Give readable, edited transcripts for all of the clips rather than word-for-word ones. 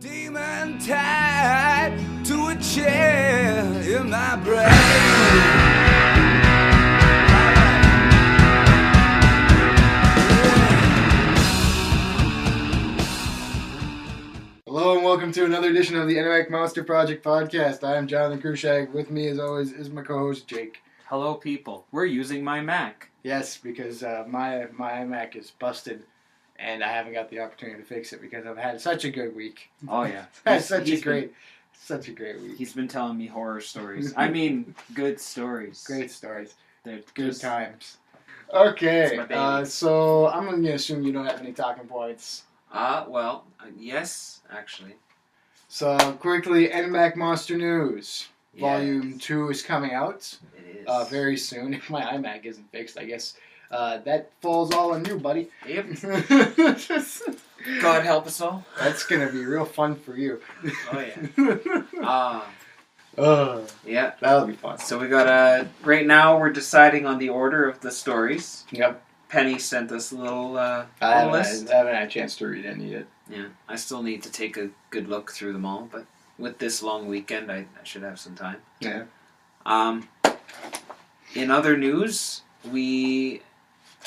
Demon tied to a chair in my brain. Hello and welcome to another edition of the iMac Monster Project podcast. I am Jonathan Crushag. With me, as always, is my co-host Jake. Hello, people. We're using my Mac. Yes, because my iMac is busted, and I haven't got the opportunity to fix it because I've had such a good week. Oh yeah, Had such a great week. He's been telling me horror stories. I mean, good stories. Great stories. They're Good just- times. Okay, It's my baby. so I'm going to assume you don't have any talking points. Yes, actually. So quickly, iMac Monster News. Yes. Volume 2 is coming out. It is. Very soon. If my iMac isn't fixed, I guess that falls all on you, buddy. Yep. God help us all. That's gonna be real fun for you. Oh yeah. Yeah. That'll be fun. So we got right now we're deciding on the order of the stories. Yep. Penny sent us a little I list. haven't had a chance to read any yet. Yeah. I still need to take a good look through them all, but with this long weekend, I should have some time. Yeah. In other news,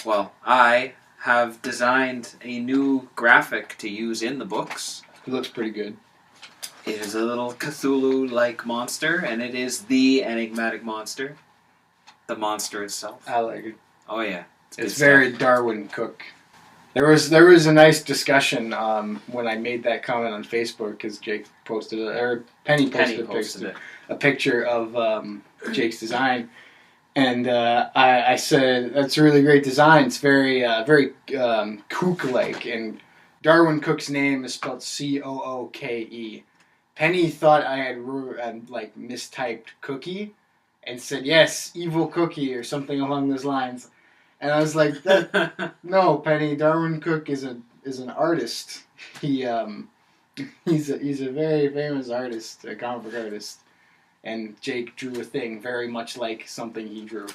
I have designed a new graphic to use in the books. It looks pretty good. It is a little Cthulhu-like monster, and it is the enigmatic monster. The monster itself. I like it. Oh yeah. It's good very stuff. Darwin Cook. There was a nice discussion when I made that comment on Facebook because Jake posted it, or Penny posted a picture of Jake's design, and I said that's a really great design. It's very Cook-like, and Darwin Cook's name is spelled Cooke. Penny thought I had mistyped cookie, and said yes, evil cookie or something along those lines. And I was like, no, Penny. Darwin Cook is an artist. He's a very famous artist, a comic book artist. And Jake drew a thing very much like something he drew.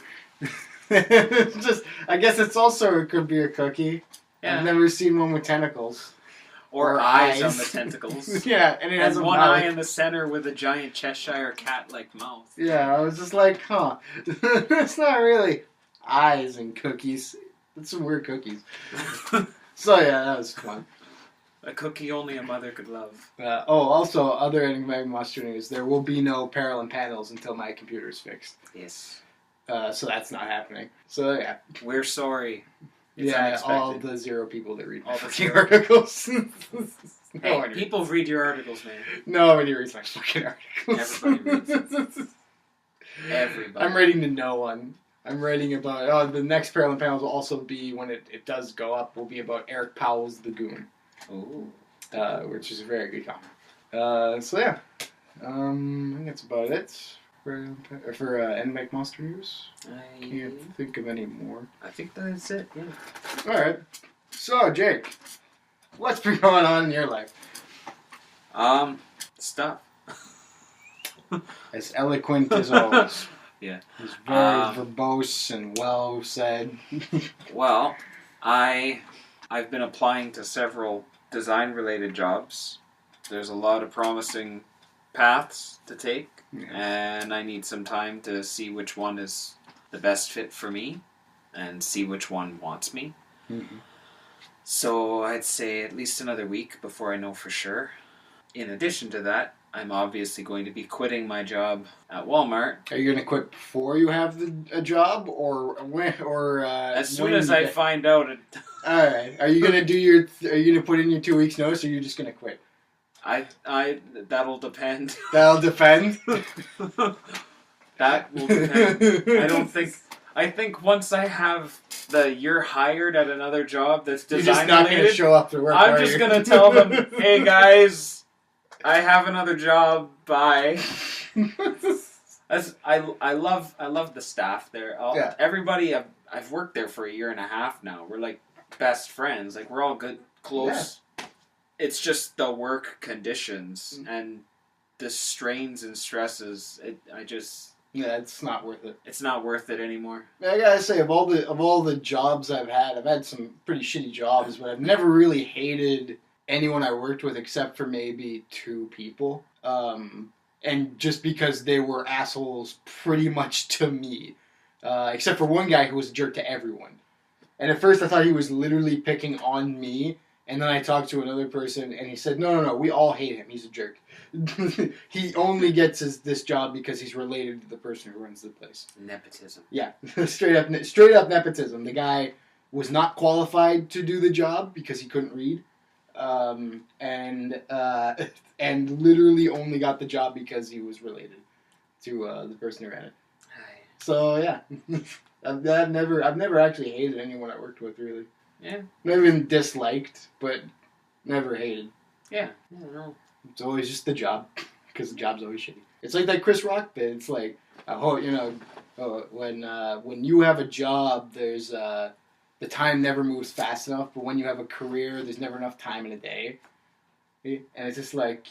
I guess it could be a cookie. Yeah. I've never seen one with tentacles. Or eyes on the tentacles. Yeah, and it has And a one mouth. eye in the center with a giant Cheshire cat-like mouth. Yeah, I was just like, huh. It's not really eyes and cookies. That's some weird cookies. So yeah, that was fun. A cookie only a mother could love. Also, other enigmatic monster news. There will be no parallel panels until my computer is fixed. Yes. So that's not happening. So yeah. We're sorry. It's Yeah, all unexpected. the 0 people that read All the fucking 0. articles. Hey, people read your articles, man. Nobody reads my fucking articles. Everybody reads Everybody. I'm writing to no one. I'm writing about... the next parallel panels will also be, when it does go up, will be about Eric Powell's The Goon. Ooh. Which is a very good comic. So yeah. I think that's about it for NMAC Monster News. Can't think of any more. I think that's it, yeah. Alright. So, Jake, what's been going on in your life? Stuff. As eloquent as always. Yeah. It's very verbose and well said. Well, I've been applying to several design-related jobs. There's a lot of promising paths to take, and I need some time to see which one is the best fit for me, and see which one wants me. Mm-hmm. So I'd say at least another week before I know for sure. In addition to that, I'm obviously going to be quitting my job at Walmart. Are you going to quit before you have a job, or when? As soon as I find out it... All right. Are you going to Are you going to put in your 2 weeks notice, or are you just going to quit? That'll depend. That'll depend. That will depend. I think once I have you're hired at another job that's You're design just not going to related, show up to work. I'm just going to tell them, hey guys, I have another job, bye. I love the staff there. Yeah. Everybody, I've worked there for 1.5 years now. We're like best friends. Like we're all good, close. Yeah. It's just the work conditions and the strains and stresses. Yeah, it's not worth it. It's not worth it anymore. I gotta say, of all the jobs I've had some pretty shitty jobs, but I've never really hated anyone I worked with except for maybe 2 people. And just because they were assholes pretty much to me. Except for one guy who was a jerk to everyone. And at first I thought he was literally picking on me. And then I talked to another person and he said, no, we all hate him. He's a jerk. He only gets this job because he's related to the person who runs the place. Nepotism. Yeah, straight up nepotism. The guy was not qualified to do the job because he couldn't read. And literally only got the job because he was related to the person who ran it. So yeah, I've never actually hated anyone I worked with really. Yeah. Never been disliked, but never hated. Yeah. I don't know. It's always just the job, because the job's always shitty. It's like that Chris Rock bit. It's like, when you have a job, there's the time never moves fast enough, but when you have a career, there's never enough time in a day. And it's just like,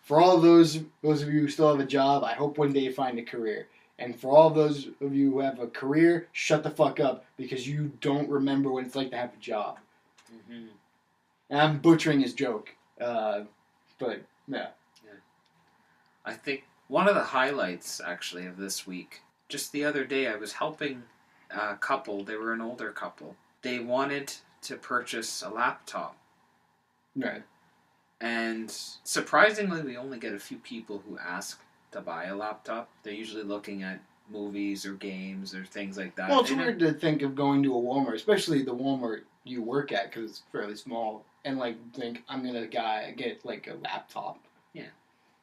for all of those of you who still have a job, I hope one day you find a career. And for all of those of you who have a career, shut the fuck up because you don't remember what it's like to have a job. Mm-hmm. And I'm butchering his joke, but yeah. I think one of the highlights actually of this week, just the other day, I was helping a couple. They were an older couple. They wanted to purchase a laptop. Right. And surprisingly, we only get a few people who ask to buy a laptop. They're usually looking at movies or games or things like that. Well, it's weird to think of going to a Walmart, especially the Walmart you work at, because it's fairly small, and think I'm gonna get like a laptop. Yeah.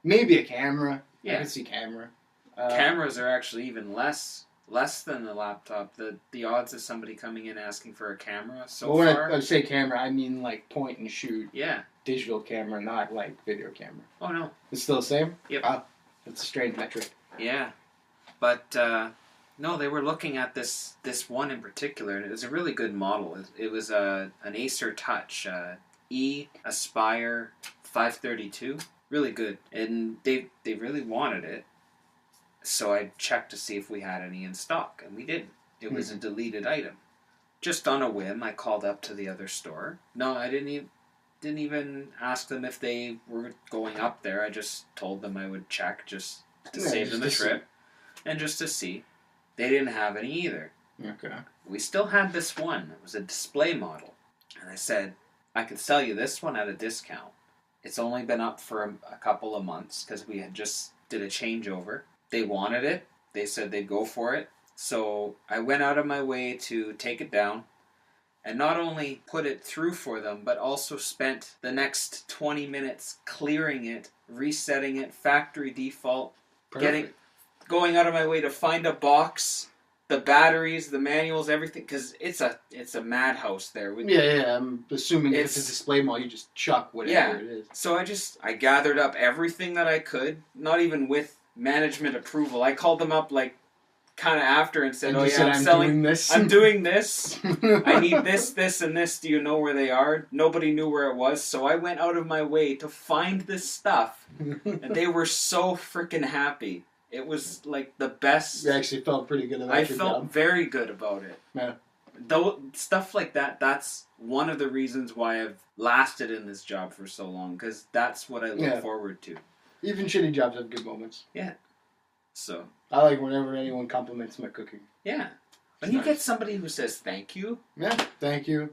Maybe a camera. Yeah. I can see camera. Cameras are actually even less than the laptop. The odds of somebody coming in asking for a camera when far. I say camera, I mean like point and shoot. Yeah. Digital camera, not like video camera. Oh no. It's still the same? Yep. That's a strange metric. Yeah, but no, they were looking at this one in particular, and it was a really good model. It was an Acer Touch Aspire 532, really good, and they really wanted it. So I checked to see if we had any in stock, and we didn't. It was a deleted item. Just on a whim, I called up to the other store. No, I didn't even ask them if they were going up there. I just told them I would check just to save them the trip and just to see. They didn't have any either. Okay. We still had this one. It was a display model. And I said, I could sell you this one at a discount. It's only been up for a couple of months because we had just did a changeover. They wanted it. They said they'd go for it. So I went out of my way to take it down. And not only put it through for them, but also spent the next 20 minutes clearing it, resetting it, factory default, going out of my way to find a box, the batteries, the manuals, everything, because it's a madhouse there. Yeah, I'm assuming if it's a display model, you just chuck whatever it is. So I gathered up everything that I could, not even with management approval. I called them up kind of after and said, I'm doing this. I need this, this, and this. Do you know where they are? Nobody knew where it was, so I went out of my way to find this stuff, and they were so freaking happy. It was like the best. You actually felt pretty good about it. I felt very good about it. Yeah. Though stuff like that, that's one of the reasons why I've lasted in this job for so long, because that's what I look forward to. Even shitty jobs have good moments. Yeah. So I like whenever anyone compliments my cooking. Yeah. When you get somebody who says thank you. Yeah, thank you.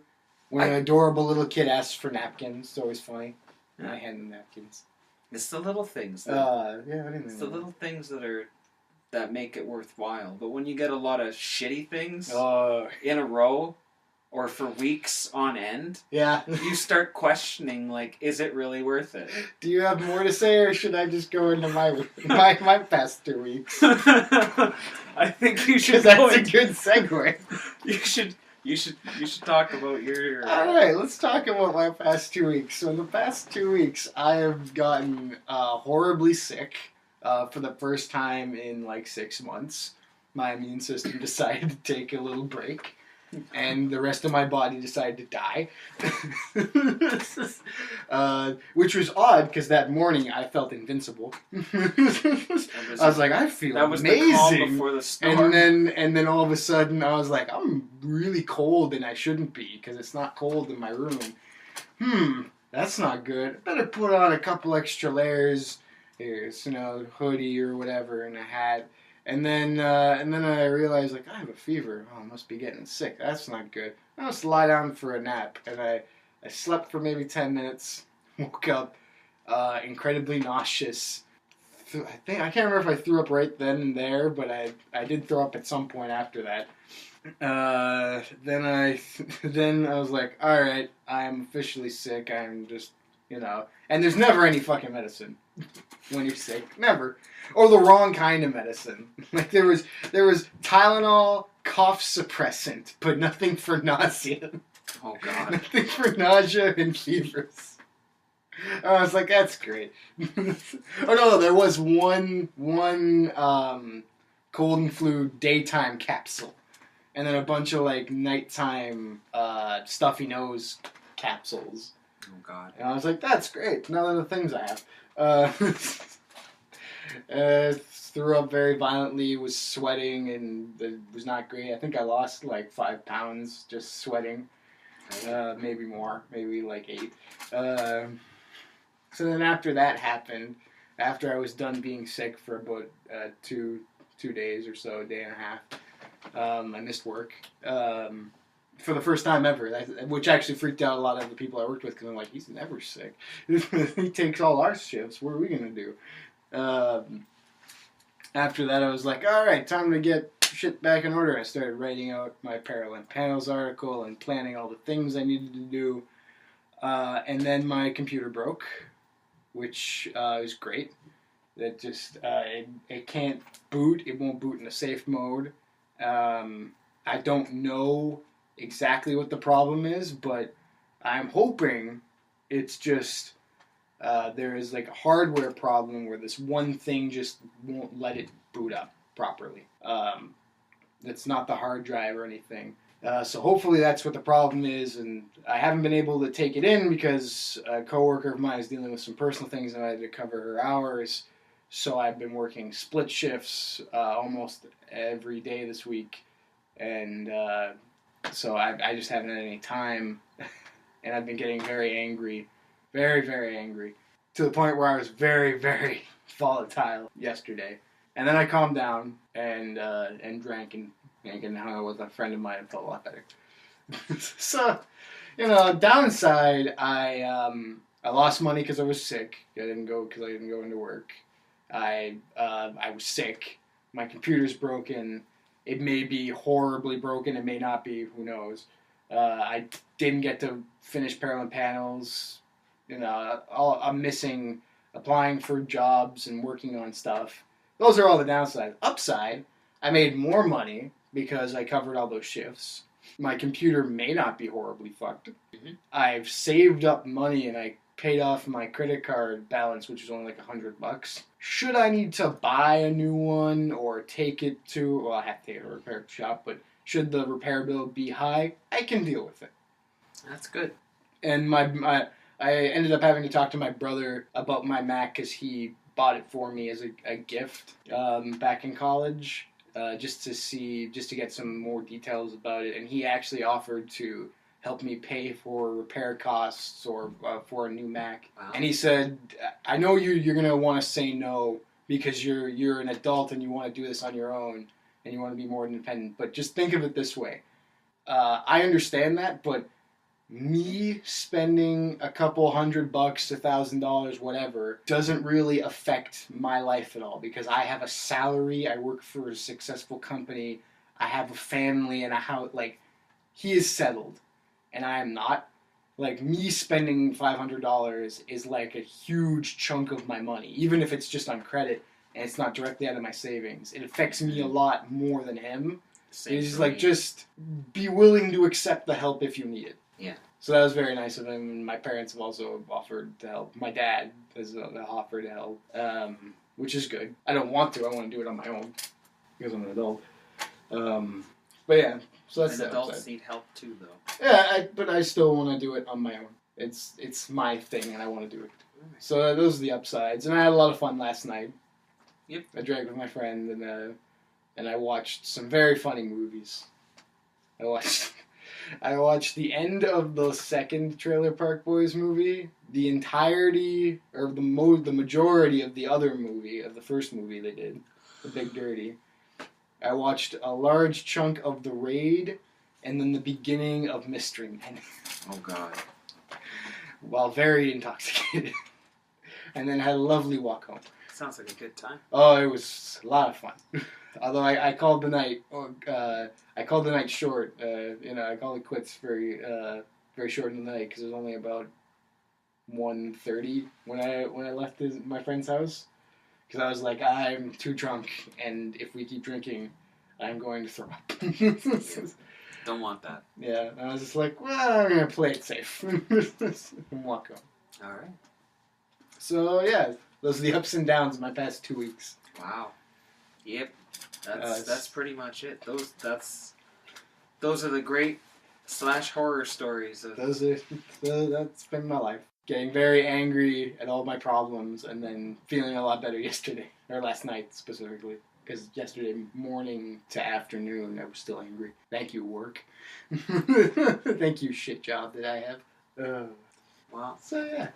When an adorable little kid asks for napkins, it's always funny. And I hand them napkins. It's the little things. I didn't it's the little things that make it worthwhile. But when you get a lot of shitty things in a row or for weeks on end, you start questioning, is it really worth it? Do you have more to say, or should I just go into my past 2 weeks? I think you should. That's a good segue. You should talk about your. All right, let's talk about my past 2 weeks. So in the past 2 weeks, I have gotten horribly sick for the first time in 6 months. My immune system decided to take a little break. And the rest of my body decided to die. Which was odd, because that morning I felt invincible. I was like, I feel amazing. The calm before the storm. And then all of a sudden I was like, I'm really cold and I shouldn't be, because it's not cold in my room. that's not good. Better put on a couple extra layers. Here's, hoodie or whatever and a hat. And then I realized, like, I have a fever. Oh, I must be getting sick. That's not good. I must lie down for a nap. And I slept for maybe 10 minutes. Woke up incredibly nauseous. I can't remember if I threw up right then and there, but I did throw up at some point after that. Then I was like, all right, I'm officially sick. I'm just, and there's never any fucking medicine when you're sick, never, or the wrong kind of medicine. Like there was Tylenol, cough suppressant, but nothing for nausea. Oh God, nothing for nausea and fevers. I was like, that's great. Oh no, there was one cold and flu daytime capsule. And then a bunch of, like, nighttime stuffy nose capsules. Oh, God. And I was like, that's great. None of the things I have. Threw up very violently, was sweating, and it was not great. I think I lost, like, 5 pounds just sweating. Maybe more. Maybe, like, 8. So then after that happened, after I was done being sick for about 2 days or so, a day and a half, I missed work for the first time ever, which actually freaked out a lot of the people I worked with because I'm like, he's never sick. He takes all our shifts. What are we going to do? After that, I was like, all right, time to get shit back in order. I started writing out my Parallel Panels article and planning all the things I needed to do. And then my computer broke, which was great. That just, it can't boot. It won't boot in a safe mode. I don't know exactly what the problem is, but I'm hoping it's just there is like a hardware problem where this one thing just won't let it boot up properly. It's not the hard drive or anything. So hopefully that's what the problem is, and I haven't been able to take it in because a coworker of mine is dealing with some personal things and I had to cover her hours. So I've been working split shifts almost every day this week, and so I just haven't had any time, and I've been getting very angry, very, very angry, to the point where I was very, very volatile yesterday. And then I calmed down and drank and hung out with a friend of mine and felt a lot better. So, downside, I lost money because I was sick. I didn't go into work. I was sick. My computer's broken. It may be horribly broken. It may not be. Who knows? I didn't get to finish Parallel Panels. I'm missing applying for jobs and working on stuff. Those are all the downsides. Upside, I made more money because I covered all those shifts. My computer may not be horribly fucked. Mm-hmm. I've saved up money and I paid off my credit card balance, which is only like $100. Should I need to buy a new one or take it to, I have to take it to a repair shop, but should the repair bill be high, I can deal with it. That's good. And I ended up having to talk to my brother about my Mac because he bought it for me as a gift back in college, just to get some more details about it. And he actually offered to help me pay for repair costs or for a new Mac. Wow. And he said, I know you're going to want to say no because you're an adult and you want to do this on your own and you want to be more independent. But just think of it this way. I understand that, but me spending a couple $100, $1,000, whatever, doesn't really affect my life at all because I have a salary, I work for a successful company, I have a family and a house. Like, he is settled. And I am not. Like, me spending $500 is like a huge chunk of my money, even if it's just on credit and it's not directly out of my savings. It affects me a lot more than him. It's like, just be willing to accept the help if you need it. Yeah. So that was very nice of him. My parents have also offered to help. My dad has offered to help, which is good. I don't want to. I want to do it on my own because I'm an adult. But yeah, so that's and adults need help too, though. Yeah, but I still want to do it on my own. It's my thing, and I want to do it. So those are the upsides. And I had a lot of fun last night. Yep. I drank with my friend, and I watched some very funny movies. I watched I watched the end of the second Trailer Park Boys movie, the entirety, or the majority of the other movie, of the first movie they did, The Big Dirty. I watched a large chunk of The Raid, and then the beginning of Mystery Men. Oh, God. While very intoxicated. And then had a lovely walk home. Sounds like a good time. Oh, it was a lot of fun. Although I called the night, short. I called it quits very short in the night because it was only about 1:30 when I left my friend's house. Because I was like, I'm too drunk, and if we keep drinking, I'm going to throw up. Don't want that. Yeah, and I was just like, well, I'm gonna play it safe and walk home. All right. So yeah, those are the ups and downs of my past 2 weeks. Wow. Yep. That's pretty much it. Those are the great /horror stories of. That's been my life. Getting very angry at all my problems, and then feeling a lot better yesterday or last night specifically. Because yesterday morning to afternoon, I was still angry. Thank you, work. Thank you, shit job that I have. Wow. So yeah,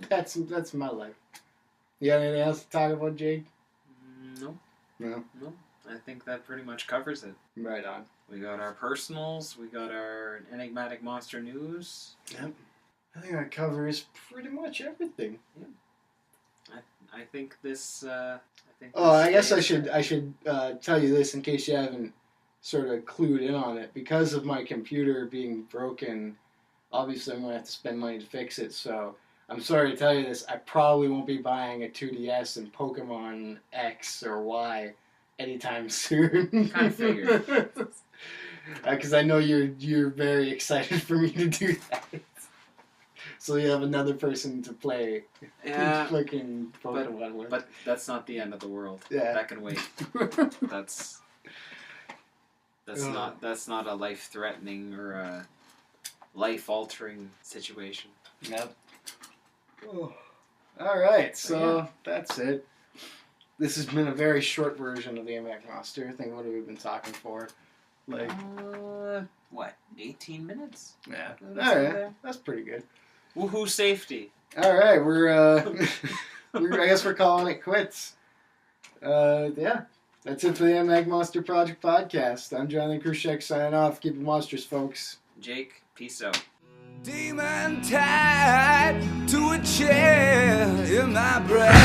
that's my life. You got anything else to talk about, Jake? No. No. I think that pretty much covers it. Right on. We got our personals. We got our enigmatic monster news. Yep. I think that covers pretty much everything. Yeah. I think this. I guess I should tell you this in case you haven't sort of clued in on it. Because of my computer being broken, obviously I'm going to have to spend money to fix it. So I'm sorry to tell you this. I probably won't be buying a 2DS and Pokemon X or Y anytime soon. Kind of figured. Because I know you're very excited for me to do that. So you have another person to play fucking Pokemon with. But that's not the end of the world. Yeah. That can wait. That's not a life-threatening or a life-altering situation. Yep. Oh. Alright, so that's it. This has been a very short version of the iMac Monster. I think what have we been talking for? Like 18 minutes? Yeah. Alright. That's pretty good. Woohoo safety. Alright, I guess we're calling it quits. Yeah. That's it for the iMac Monster Project Podcast. I'm Jonathan Krushek signing off. Keep it monsters, folks. Jake, peace out. Demon tied to a chair in my breath.